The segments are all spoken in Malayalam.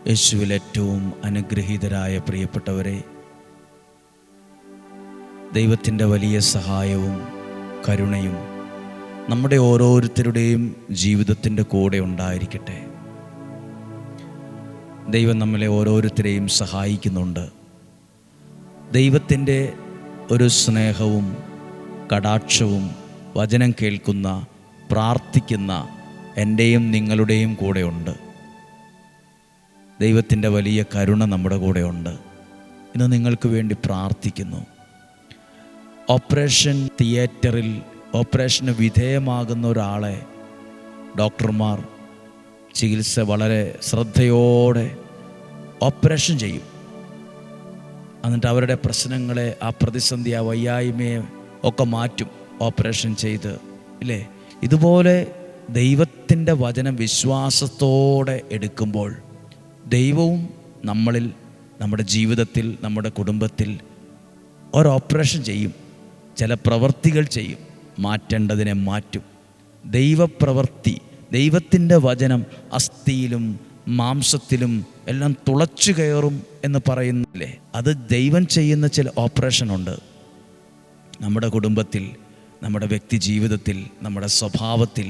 യേശുവിൽ ഏറ്റവും അനുഗ്രഹീതരായ പ്രിയപ്പെട്ടവരെ, ദൈവത്തിൻ്റെ വലിയ സഹായവും കരുണയും നമ്മുടെ ഓരോരുത്തരുടെയും ജീവിതത്തിൻ്റെ കൂടെ ഉണ്ടായിരിക്കട്ടെ. ദൈവം നമ്മളെ ഓരോരുത്തരെയും സഹായിക്കുന്നുണ്ട്. ദൈവത്തിൻ്റെ ഒരു സ്നേഹവും കടാക്ഷവും വചനം കേൾക്കുന്ന, പ്രാർത്ഥിക്കുന്ന എൻ്റെയും നിങ്ങളുടെയും കൂടെയുണ്ട്. ദൈവത്തിൻ്റെ വലിയ കരുണ നമ്മുടെ കൂടെയുണ്ട്. ഇന്ന് നിങ്ങൾക്ക് വേണ്ടി പ്രാർത്ഥിക്കുന്നു. ഓപ്പറേഷൻ തിയേറ്ററിൽ ഓപ്പറേഷന് വിധേയമാകുന്ന ഒരാളെ ഡോക്ടർമാർ ചികിത്സ വളരെ ശ്രദ്ധയോടെ ഓപ്പറേഷൻ ചെയ്യും. എന്നിട്ട് അവരുടെ പ്രശ്നങ്ങളെ, ആ പ്രതിസന്ധി, ആ വയ്യായ്മയെ ഒക്കെ മാറ്റും ഓപ്പറേഷൻ ചെയ്ത്, ഇല്ലേ? ഇതുപോലെ ദൈവത്തിൻ്റെ വചനം വിശ്വാസത്തോടെ എടുക്കുമ്പോൾ ദൈവവും നമ്മളിൽ, നമ്മുടെ ജീവിതത്തിൽ, നമ്മുടെ കുടുംബത്തിൽ ഒരു ഓപ്പറേഷൻ ചെയ്യും. ചില പ്രവൃത്തികൾ ചെയ്യും, മാറ്റേണ്ടതിനെ മാറ്റും. ദൈവപ്രവൃത്തി, ദൈവത്തിൻ്റെ വചനം അസ്ഥിയിലും മാംസത്തിലും എല്ലാം തുളച്ചു കയറും എന്ന് പറയുന്നില്ലേ? അത് ദൈവം ചെയ്യുന്ന ചില ഓപ്പറേഷനുണ്ട്. നമ്മുടെ കുടുംബത്തിൽ, നമ്മുടെ വ്യക്തി ജീവിതത്തിൽ, നമ്മുടെ സ്വഭാവത്തിൽ,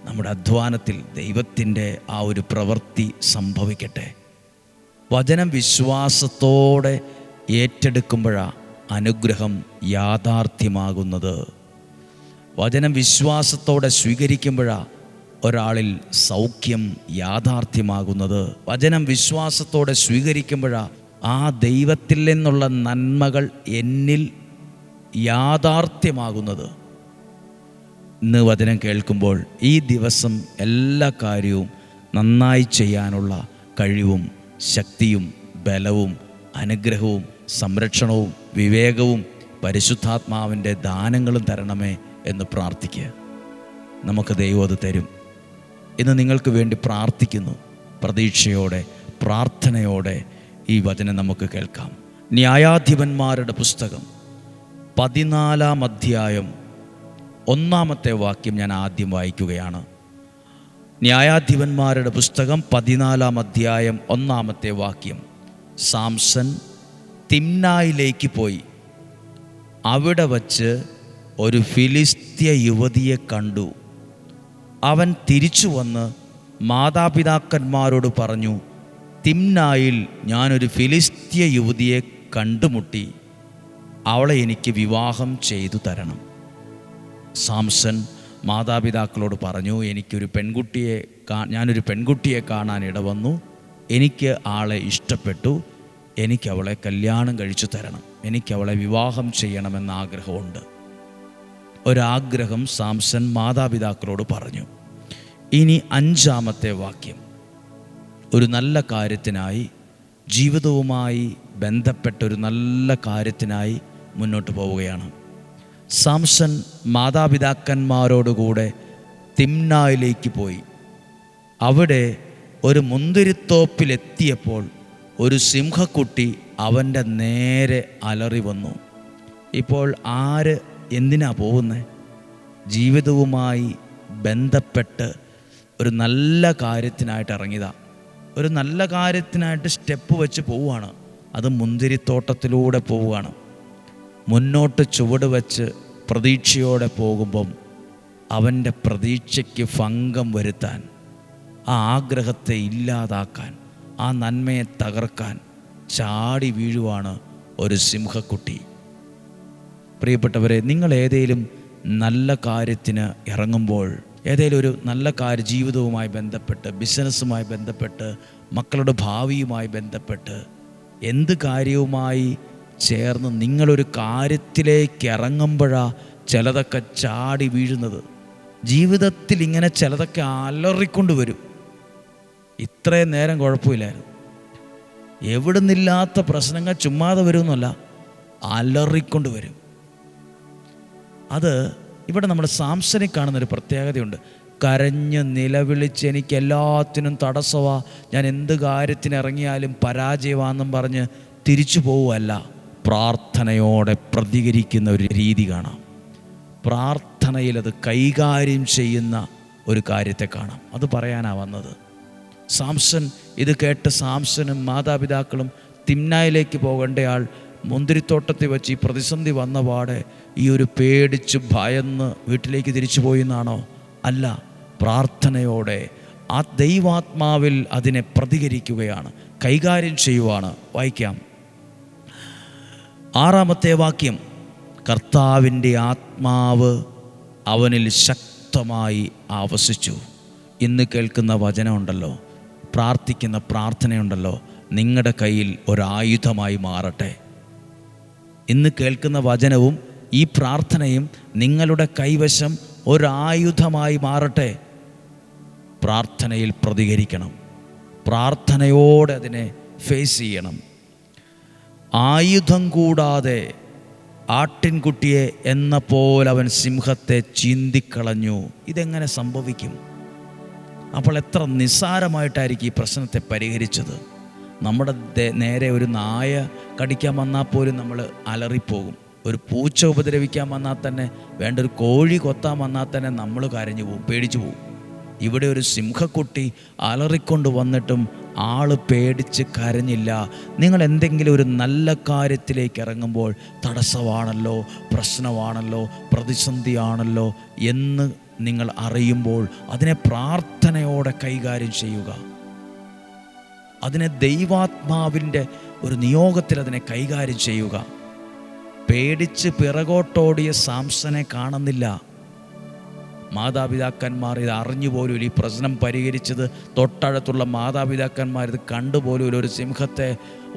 നമ്മുടെ അധ്വാനത്തിൽ ദൈവത്തിൻ്റെ ആ ഒരു പ്രവൃത്തി സംഭവിക്കട്ടെ. വചനം വിശ്വാസത്തോടെ ഏറ്റെടുക്കുമ്പോഴാണ് അനുഗ്രഹം യാഥാർത്ഥ്യമാകുന്നത്. വചനം വിശ്വാസത്തോടെ സ്വീകരിക്കുമ്പോഴാണ് ഒരാളിൽ സൗഖ്യം യാഥാർത്ഥ്യമാകുന്നത്. വചനം വിശ്വാസത്തോടെ സ്വീകരിക്കുമ്പോഴാണ് ആ ദൈവത്തിൽ നിന്നുള്ള നന്മകൾ എന്നിൽ യാഥാർത്ഥ്യമാകുന്നത്. ഇന്ന് വചനം കേൾക്കുമ്പോൾ ഈ ദിവസം എല്ലാ കാര്യവും നന്നായി ചെയ്യാനുള്ള കഴിവും ശക്തിയും ബലവും അനുഗ്രഹവും സംരക്ഷണവും വിവേകവും പരിശുദ്ധാത്മാവിൻ്റെ ദാനങ്ങളും തരണമേ എന്ന് പ്രാർത്ഥിക്കുക. നമുക്ക് ദൈവം അത് തരും. ഇന്ന് നിങ്ങൾക്ക് വേണ്ടി പ്രാർത്ഥിക്കുന്നു. പ്രതീക്ഷയോടെ, പ്രാർത്ഥനയോടെ ഈ വചനം നമുക്ക് കേൾക്കാം. ന്യായാധിപന്മാരുടെ പുസ്തകം 14-ാം അധ്യായം 1-ാമത്തെ വാക്യം ഞാൻ ആദ്യം വായിക്കുകയാണ്. ന്യായാധിപന്മാരുടെ പുസ്തകം 14-ാം അധ്യായം 1-ാമത്തെ വാക്യം. സാംസൺ തിമ്നായിലേക്ക് പോയി. അവിടെ വച്ച് ഒരു ഫിലിസ്ത്യ യുവതിയെ കണ്ടു. അവൻ തിരിച്ചു വന്ന് മാതാപിതാക്കന്മാരോട് പറഞ്ഞു, തിമ്നായിൽ ഞാനൊരു ഫിലിസ്ത്യ യുവതിയെ കണ്ടുമുട്ടി. അവളെ എനിക്ക് വിവാഹം ചെയ്തു തരണം. സാംസൺ മാതാപിതാക്കളോട് പറഞ്ഞു, ഞാനൊരു പെൺകുട്ടിയെ കാണാൻ ഇടവന്നു. എനിക്ക് ആളെ ഇഷ്ടപ്പെട്ടു. എനിക്കവളെ കല്യാണം കഴിച്ചു തരണം. എനിക്കവളെ വിവാഹം ചെയ്യണമെന്ന ആഗ്രഹമുണ്ട്. ഒരാഗ്രഹം സാംസൺ മാതാപിതാക്കളോട് പറഞ്ഞു. ഇനി 5-ാമത്തെ വാക്യം. ഒരു നല്ല കാര്യത്തിനായി, ജീവിതവുമായി ബന്ധപ്പെട്ട ഒരു നല്ല കാര്യത്തിനായി മുന്നോട്ട് പോവുകയാണ്. സാംസൺ മാതാപിതാക്കന്മാരോടുകൂടെ തിമ്നായിലേക്ക് പോയി. അവിടെ ഒരു മുന്തിരിത്തോപ്പിലെത്തിയപ്പോൾ ഒരു സിംഹക്കുട്ടി അവൻ്റെ നേരെ അലറി വന്നു. ഇപ്പോൾ ആര് എന്തിനാ പോകുന്നത്? ജീവിതവുമായി ബന്ധപ്പെട്ട് ഒരു നല്ല കാര്യത്തിനായിട്ട് ഇറങ്ങിയതാണ്. ഒരു നല്ല കാര്യത്തിനായിട്ട് സ്റ്റെപ്പ് വെച്ച് പോവുകയാണ്. അത് മുന്തിരിത്തോട്ടത്തിലൂടെ പോവുകയാണ്. മുന്നോട്ട് ചുവട് വെച്ച് പ്രതീക്ഷയോടെ പോകുമ്പം അവൻ്റെ പ്രതീക്ഷയ്ക്ക് ഭംഗം വരുത്താൻ, ആ ആഗ്രഹത്തെ ഇല്ലാതാക്കാൻ, ആ നന്മയെ തകർക്കാൻ ചാടി വീഴുവാണ് ഒരു സിംഹക്കുട്ടി. പ്രിയപ്പെട്ടവരെ, നിങ്ങൾ ഏതെങ്കിലും നല്ല കാര്യത്തിന് ഇറങ്ങുമ്പോൾ, ഏതെങ്കിലും ഒരു നല്ല കാര്യം, ജീവിതവുമായി ബന്ധപ്പെട്ട്, ബിസിനസ്സുമായി ബന്ധപ്പെട്ട്, മക്കളുടെ ഭാവിയുമായി ബന്ധപ്പെട്ട്, എന്ത് കാര്യവുമായി ചേർന്ന് നിങ്ങളൊരു കാര്യത്തിലേക്ക് ഇറങ്ങുമ്പോഴാണ് ചിലതൊക്കെ ചാടി വീഴുന്നത്. ജീവിതത്തിൽ ഇങ്ങനെ ചിലതൊക്കെ അലറിക്കൊണ്ട് വരും. ഇത്രയും നേരം കുഴപ്പമില്ലായിരുന്നു. എവിടുന്നില്ലാത്ത പ്രശ്നങ്ങൾ ചുമ്മാതെ വരുമെന്നല്ല, അലറിക്കൊണ്ട് വരും. അത് ഇവിടെ നമ്മൾ സാംസനെ കാണുന്നൊരു പ്രത്യേകതയുണ്ട്. കരഞ്ഞ് നിലവിളിച്ച് എനിക്ക് എല്ലാത്തിനും തടസ്സമാ, ഞാൻ എന്ത് കാര്യത്തിന് ഇറങ്ങിയാലും പരാജയമാണെന്നും പറഞ്ഞ് തിരിച്ചു പോവുകയല്ല, പ്രാർത്ഥനയോടെ പ്രതികരിക്കുന്ന ഒരു രീതി കാണാം. പ്രാർത്ഥനയിൽ അത് കൈകാര്യം ചെയ്യുന്ന ഒരു കാര്യത്തെ കാണാം. അത് പറയാനാണ് വന്നത്. സാംസൺ ഇത് കേട്ട് സാംസനും മാതാപിതാക്കളും തിമ്നായിലേക്ക് പോകേണ്ടയാൾ മുന്തിരിത്തോട്ടത്തിൽ വെച്ച് ഈ പ്രതിസന്ധി വന്ന പാടെ ഈ ഒരു പേടിച്ച് ഭയന്ന് വീട്ടിലേക്ക് തിരിച്ചു പോയി എന്നാണോ? അല്ല, പ്രാർത്ഥനയോടെ ആ ദൈവാത്മാവിൽ അതിനെ പ്രതികരിക്കുകയാണ്, കൈകാര്യം ചെയ്യുവാണ്. വായിക്കാം 6-ാമത്തെ വാക്യം. കർത്താവിൻ്റെ ആത്മാവ് അവനിൽ ശക്തമായി ആവസിച്ചു. ഇന്ന് കേൾക്കുന്ന വചനമുണ്ടല്ലോ, പ്രാർത്ഥിക്കുന്ന പ്രാർത്ഥനയുണ്ടല്ലോ, നിങ്ങളുടെ കയ്യിൽ ഒരായുധമായി മാറട്ടെ. ഇന്ന് കേൾക്കുന്ന വചനവും ഈ പ്രാർത്ഥനയും നിങ്ങളുടെ കൈവശം ഒരായുധമായി മാറട്ടെ. പ്രാർത്ഥനയിൽ പ്രതികരിക്കണം, പ്രാർത്ഥനയോടെ അതിനെ ഫേസ് ചെയ്യണം. ആയുധം കൂടാതെ ആട്ടിൻകുട്ടിയെ എന്ന പോലെ അവൻ സിംഹത്തെ ചീന്തിക്കളഞ്ഞു. ഇതെങ്ങനെ സംഭവിക്കും? അപ്പോൾ എത്ര നിസ്സാരമായിട്ടായിരിക്കും ഈ പ്രശ്നത്തെ പരിഹരിച്ചത്. നമ്മുടെ നേരെ ഒരു നായ കടിക്കാൻ വന്നാൽ പോലും നമ്മൾ അലറിപ്പോകും. ഒരു പൂച്ച ഉപദ്രവിക്കാൻ വന്നാൽ തന്നെ, വേണ്ട ഒരു കോഴി കൊത്താൻ വന്നാൽ തന്നെ നമ്മൾ കരഞ്ഞു പോകും, പേടിച്ചു പോകും. ഇവിടെ ഒരു സിംഹക്കുട്ടി അലറിക്കൊണ്ട് വന്നിട്ടും ആള് പേടിച്ച് കരഞ്ഞില്ല. നിങ്ങൾ എന്തെങ്കിലും ഒരു നല്ല കാര്യത്തിലേക്ക് ഇറങ്ങുമ്പോൾ തടസ്സമാണല്ലോ, പ്രശ്നമാണല്ലോ, പ്രതിസന്ധിയാണല്ലോ എന്ന് നിങ്ങൾ അറിയുമ്പോൾ അതിനെ പ്രാർത്ഥനയോടെ കൈകാര്യം ചെയ്യുക. അതിനെ ദൈവാത്മാവിൻ്റെ ഒരു നിയോഗത്തിൽ അതിനെ കൈകാര്യം ചെയ്യുക. പേടിച്ച് പിറകോട്ടോടിയ സാംസനെ കാണുന്നില്ല. മാതാപിതാക്കന്മാർ ഇത് അറിഞ്ഞുപോലും ഈ പ്രശ്നം പരിഹരിച്ചത്, തൊട്ടടുത്തുള്ള മാതാപിതാക്കന്മാർ ഇത് കണ്ടുപോലും ഒരു സിംഹത്തെ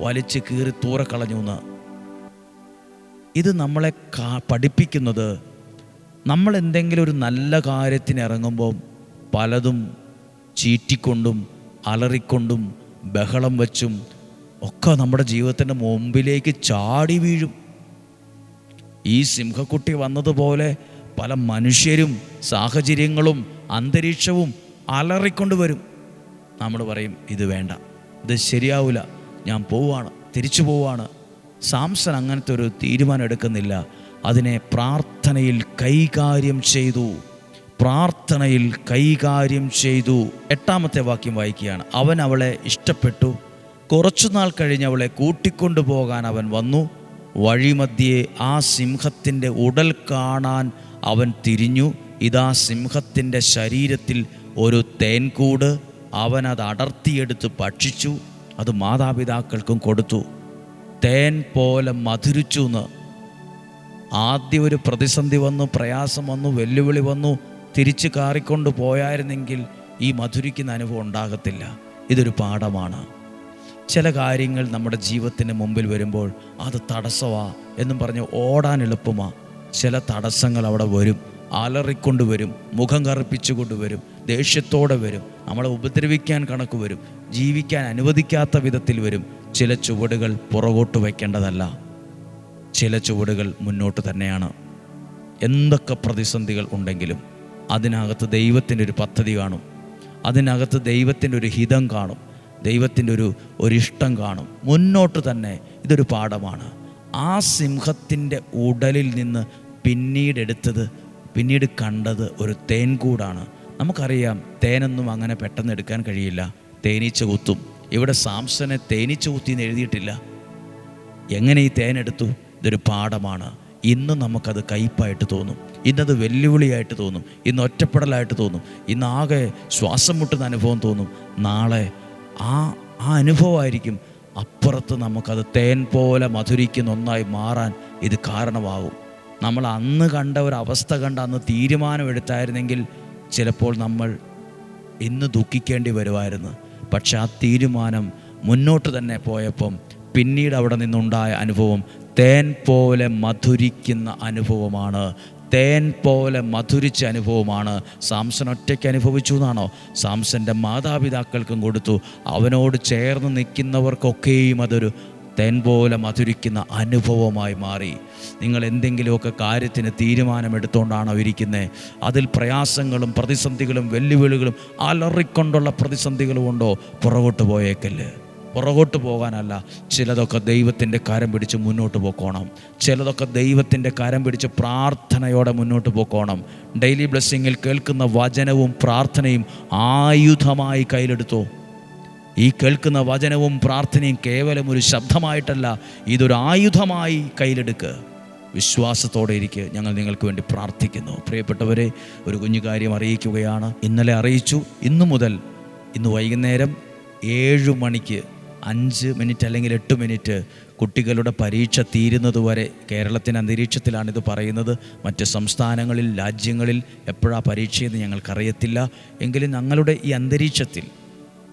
വലിച്ച് കീറി തൂറക്കളഞ്ഞു എന്ന്. ഇത് നമ്മളെ പഠിപ്പിക്കുന്നത്, നമ്മൾ എന്തെങ്കിലും ഒരു നല്ല കാര്യത്തിന് ഇറങ്ങുമ്പോൾ പലതും ചീറ്റിക്കൊണ്ടും അലറിക്കൊണ്ടും ബഹളം വച്ചും ഒക്കെ നമ്മുടെ ജീവിതത്തിൻ്റെ മുമ്പിലേക്ക് ചാടി വീഴും. ഈ സിംഹക്കുട്ടി വന്നതുപോലെ പല മനുഷ്യരും സാഹചര്യങ്ങളും അന്തരീക്ഷവും അലറിക്കൊണ്ട് വരും. നമ്മൾ പറയും ഇത് വേണ്ട, ഇത് ശരിയാവില്ല, ഞാൻ പോവാണ്, തിരിച്ചു പോവാണ്. സാംസൺ അങ്ങനത്തെ ഒരു തീരുമാനം എടുക്കുന്നില്ല. അതിനെ പ്രാർത്ഥനയിൽ കൈകാര്യം ചെയ്തു. പ്രാർത്ഥനയിൽ കൈകാര്യം ചെയ്തു. 8-ാമത്തെ വാക്യം വായിക്കുകയാണ്. അവൻ അവളെ ഇഷ്ടപ്പെട്ടു. കുറച്ചുനാൾ കഴിഞ്ഞ് അവളെ കൂട്ടിക്കൊണ്ടുപോകാൻ അവൻ വന്നു. വഴിമധ്യേ ആ സിംഹത്തിൻ്റെ ഉടൽ കാണാൻ അവൻ തിരിഞ്ഞു. ഇതാ സിംഹത്തിൻ്റെ ശരീരത്തിൽ ഒരു തേൻകൂട്. അവൻ അത് അടർത്തിയെടുത്ത് ഭക്ഷിച്ചു. അത് മാതാപിതാക്കൾക്കും കൊടുത്തു. തേൻ പോലെ മധുരിച്ചു എന്ന്. ആദ്യം ഒരു പ്രതിസന്ധി വന്നു, പ്രയാസം വന്നു, വെല്ലുവിളി വന്നു, തിരിച്ച് കാറിക്കൊണ്ട് പോയായിരുന്നെങ്കിൽ ഈ മധുരിക്കുന്ന അനുഭവം ഉണ്ടാകത്തില്ല. ഇതൊരു പാഠമാണ്. ചില കാര്യങ്ങൾ നമ്മുടെ ജീവിതത്തിന് മുമ്പിൽ വരുമ്പോൾ അത് തടസ്സമാ എന്നും പറഞ്ഞ് ഓടാൻ എളുപ്പമാ. ചില തടസ്സങ്ങൾ അവിടെ വരും, അലറിക്കൊണ്ട് വരും, മുഖം കറുപ്പിച്ചുകൊണ്ട് വരും, ദേഷ്യത്തോടെ വരും, നമ്മളെ ഉപദ്രവിക്കാൻ കണക്ക് വരും, ജീവിക്കാൻ അനുവദിക്കാത്ത വിധത്തിൽ വരും. ചില ചുവടുകൾ പുറകോട്ട് വയ്ക്കേണ്ടതല്ല, ചില ചുവടുകൾ മുന്നോട്ട് തന്നെയാണ്. എന്തൊക്കെ പ്രതിസന്ധികൾ ഉണ്ടെങ്കിലും അതിനകത്ത് ദൈവത്തിൻ്റെ ഒരു പദ്ധതി കാണും, അതിനകത്ത് ദൈവത്തിൻ്റെ ഒരു ഹിതം കാണും, ദൈവത്തിൻ്റെ ഒരു ഇഷ്ടം കാണും. മുന്നോട്ട് തന്നെ. ഇതൊരു പാഠമാണ്. ആ സിംഹത്തിൻ്റെ ഉടലിൽ നിന്ന് പിന്നീട് കണ്ടത് ഒരു തേൻകൂടാണ്. നമുക്കറിയാം തേനൊന്നും അങ്ങനെ പെട്ടെന്ന് എടുക്കാൻ കഴിയില്ല, തേനീച്ച കുത്തും. ഇവിടെ സാംസനെ തേനീച്ച കുത്തിയെന്ന് എഴുതിയിട്ടില്ല. എങ്ങനെ ഈ തേനെടുത്തു? ഇതൊരു പാഠമാണ്. ഇന്ന് നമുക്കത് കയ്പായിട്ട് തോന്നും, ഇന്നത് വെല്ലുവിളിയായിട്ട് തോന്നും, ഇന്ന് ഒറ്റപ്പെടലായിട്ട് തോന്നും, ഇന്നാകെ ശ്വാസം മുട്ടുന്ന അനുഭവം തോന്നും. നാളെ ആ അനുഭവമായിരിക്കും അപ്പുറത്ത് നമുക്കത് തേൻ പോലെ മധുരിക്കുന്ന ഒന്നായി മാറാൻ ഇത് കാരണമാകും. നമ്മൾ അന്ന് കണ്ട ഒരവസ്ഥ കണ്ട് അന്ന് തീരുമാനമെടുത്തായിരുന്നെങ്കിൽ ചിലപ്പോൾ നമ്മൾ ഇന്ന് ദുഃഖിക്കേണ്ടി വരുമായിരുന്നു. പക്ഷെ ആ തീരുമാനം മുന്നോട്ട് തന്നെ പോയപ്പം പിന്നീട് അവിടെ നിന്നുണ്ടായ അനുഭവം തേൻ പോലെ മധുരിക്കുന്ന അനുഭവമാണ്. തേൻ പോലെ മധുരിച്ച അനുഭവമാണ്. സാംസൺ ഒറ്റയ്ക്ക് അനുഭവിച്ചു എന്നാണോ? സാംസൻ്റെ മാതാപിതാക്കൾക്കും കൊടുത്തു. അവനോട് ചേർന്ന് നിൽക്കുന്നവർക്കൊക്കെയും അതൊരു തേൻ പോലെ മധുരിക്കുന്ന അനുഭവമായി മാറി. നിങ്ങൾ എന്തെങ്കിലുമൊക്കെ കാര്യത്തിന് തീരുമാനമെടുത്തുകൊണ്ടാണോ ഇരിക്കുന്നത്? അതിൽ പ്രയാസങ്ങളും പ്രതിസന്ധികളും വെല്ലുവിളികളും അലറിക്കൊണ്ടുള്ള പ്രതിസന്ധികളും ഉണ്ടോ? പുറകോട്ട് പോയേക്കല്ലേ. പുറകോട്ട് പോകാനല്ല, ചിലതൊക്കെ ദൈവത്തിൻ്റെ കരം പിടിച്ച് മുന്നോട്ട് പോക്കോണം. ചിലതൊക്കെ ദൈവത്തിൻ്റെ കരം പിടിച്ച് പ്രാർത്ഥനയോടെ മുന്നോട്ട് പോക്കോണം. ഡെയിലി ബ്ലെസ്സിങ്ങിൽ കേൾക്കുന്ന വചനവും പ്രാർത്ഥനയും ആയുധമായി കയ്യിലെടുത്തോ. ഈ കേൾക്കുന്ന വചനവും പ്രാർത്ഥനയും കേവലം ഒരു ശബ്ദമായിട്ടല്ല, ഇതൊരു ആയുധമായി കയ്യിലെടുക്കുക. വിശ്വാസത്തോടെ ഇരിക്കുക. ഞങ്ങൾ നിങ്ങൾക്ക് വേണ്ടി പ്രാർത്ഥിക്കുന്നു. പ്രിയപ്പെട്ടവരെ, ഒരു കുഞ്ഞു കാര്യം അറിയിക്കുകയാണ്. ഇന്നലെ അറിയിച്ചു. ഇന്നു മുതൽ ഇന്ന് വൈകുന്നേരം 7 മണിക്ക് 5 മിനിറ്റ് അല്ലെങ്കിൽ 8 മിനിറ്റ് കുട്ടികളുടെ പരീക്ഷ തീരുന്നതുവരെ, കേരളത്തിൻ്റെ അന്തരീക്ഷത്തിലാണിത് പറയുന്നത്. മറ്റ് സംസ്ഥാനങ്ങളിൽ, രാജ്യങ്ങളിൽ എപ്പോഴാണ് പരീക്ഷയെന്ന് ഞങ്ങൾക്കറിയത്തില്ല. എങ്കിലും ഞങ്ങളുടെ ഈ അന്തരീക്ഷത്തിൽ,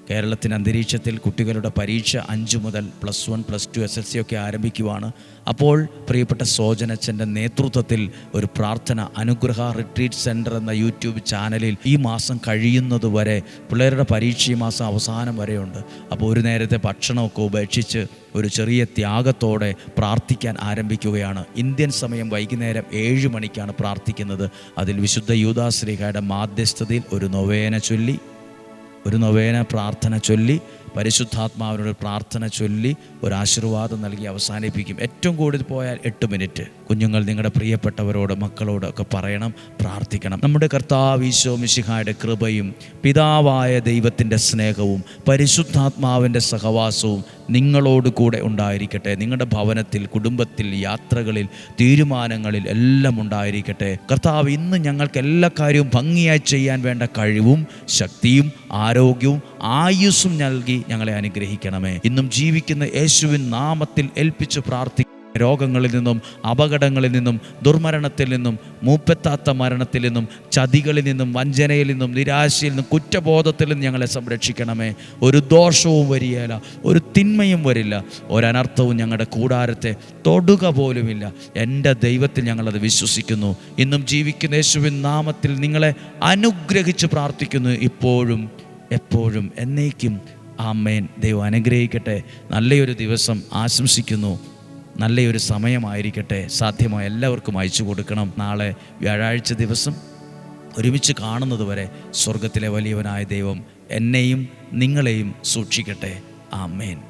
കേരളത്തിൻ്റെ അന്തരീക്ഷത്തിൽ കുട്ടികളുടെ പരീക്ഷ 5 മുതൽ +1, +2, SSLC ഒക്കെ ആരംഭിക്കുവാണ്. അപ്പോൾ പ്രിയപ്പെട്ട സോജനച്ചൻ്റെ നേതൃത്വത്തിൽ ഒരു പ്രാർത്ഥന, അനുഗ്രഹ റിട്രീറ്റ് സെൻറ്റർ എന്ന യൂട്യൂബ് ചാനലിൽ ഈ മാസം കഴിയുന്നതുവരെ, പിള്ളേരുടെ പരീക്ഷ ഈ മാസം അവസാനം വരെയുണ്ട്. അപ്പോൾ ഒരു നേരത്തെ ഭക്ഷണമൊക്കെ ഉപേക്ഷിച്ച് ഒരു ചെറിയ ത്യാഗത്തോടെ പ്രാർത്ഥിക്കാൻ ആരംഭിക്കുകയാണ്. ഇന്ത്യൻ സമയം വൈകുന്നേരം 7 മണിക്കാണ് പ്രാർത്ഥിക്കുന്നത്. അതിൽ വിശുദ്ധ യൂദാശ്ലീഹായുടെ മാധ്യസ്ഥതയിൽ ഒരു നൊവേന പ്രാർത്ഥന ചൊല്ലി, പരിശുദ്ധാത്മാവിനോട് പ്രാർത്ഥന ചൊല്ലി ഒരു ആശീർവാദം നൽകി അവസാനിപ്പിക്കും. ഏറ്റവും കൂടുതൽ പോയാൽ 8 മിനിറ്റ്. കുഞ്ഞുങ്ങൾ നിങ്ങളുടെ പ്രിയപ്പെട്ടവരോട്, മക്കളോട് ഒക്കെ പറയണം, പ്രാർത്ഥിക്കണം. നമ്മുടെ കർത്താവ് ഈശോ മിശിഹായുടെ കൃപയും പിതാവായ ദൈവത്തിൻ്റെ സ്നേഹവും പരിശുദ്ധാത്മാവിൻ്റെ സഹവാസവും നിങ്ങളോട് കൂടെ ഉണ്ടായിരിക്കട്ടെ. നിങ്ങളുടെ ഭവനത്തിൽ, കുടുംബത്തിൽ, യാത്രകളിൽ, തീരുമാനങ്ങളിൽ എല്ലാം ഉണ്ടായിരിക്കട്ടെ. കർത്താവ് ഇന്ന് ഞങ്ങൾക്ക് എല്ലാ കാര്യവും ഭംഗിയായി ചെയ്യാൻ വേണ്ട കഴിവും ശക്തിയും ആരോഗ്യവും ആയുസ്സും നൽകി ഞങ്ങളെ അനുഗ്രഹിക്കണമേ. ഇന്നും ജീവിക്കുന്ന യേശുവിൻ നാമത്തിൽ ഏൽപ്പിച്ച് പ്രാർത്ഥിക്കും. രോഗങ്ങളിൽ നിന്നും, അപകടങ്ങളിൽ നിന്നും, ദുർമരണത്തിൽ നിന്നും, മൂപ്പെത്താത്ത മരണത്തിൽ നിന്നും, ചതികളിൽ നിന്നും, വഞ്ചനയിൽ നിന്നും, നിരാശയിൽ നിന്നും, കുറ്റബോധത്തിൽ നിന്നും ഞങ്ങളെ സംരക്ഷിക്കണമേ. ഒരു ദോഷവും വരികയില്ല, ഒരു തിന്മയും വരില്ല, ഒരനർത്ഥവും ഞങ്ങളുടെ കൂടാരത്തെ തൊടുക പോലുമില്ല. എൻ്റെ ദൈവത്തിൽ ഞങ്ങളത് വിശ്വസിക്കുന്നു. ഇന്നും ജീവിക്കുന്ന യേശുവിൻ നാമത്തിൽ നിങ്ങളെ അനുഗ്രഹിച്ച് പ്രാർത്ഥിക്കുന്നു, ഇപ്പോഴും എപ്പോഴും എന്നേക്കും. ആമേൻ. ദൈവം അനുഗ്രഹിക്കട്ടെ. നല്ലൊരു ദിവസം ആശംസിക്കുന്നു. നല്ലൊരു സമയമായിരിക്കട്ടെ. സാധ്യമായ എല്ലാവർക്കും അയച്ചു കൊടുക്കണം. നാളെ വ്യാഴാഴ്ച ദിവസം ഒരുമിച്ച് കാണുന്നതുവരെ സ്വർഗത്തിലെ വലിയവനായ ദൈവം എന്നെയും നിങ്ങളെയും സൂക്ഷിക്കട്ടെ. ആമേൻ.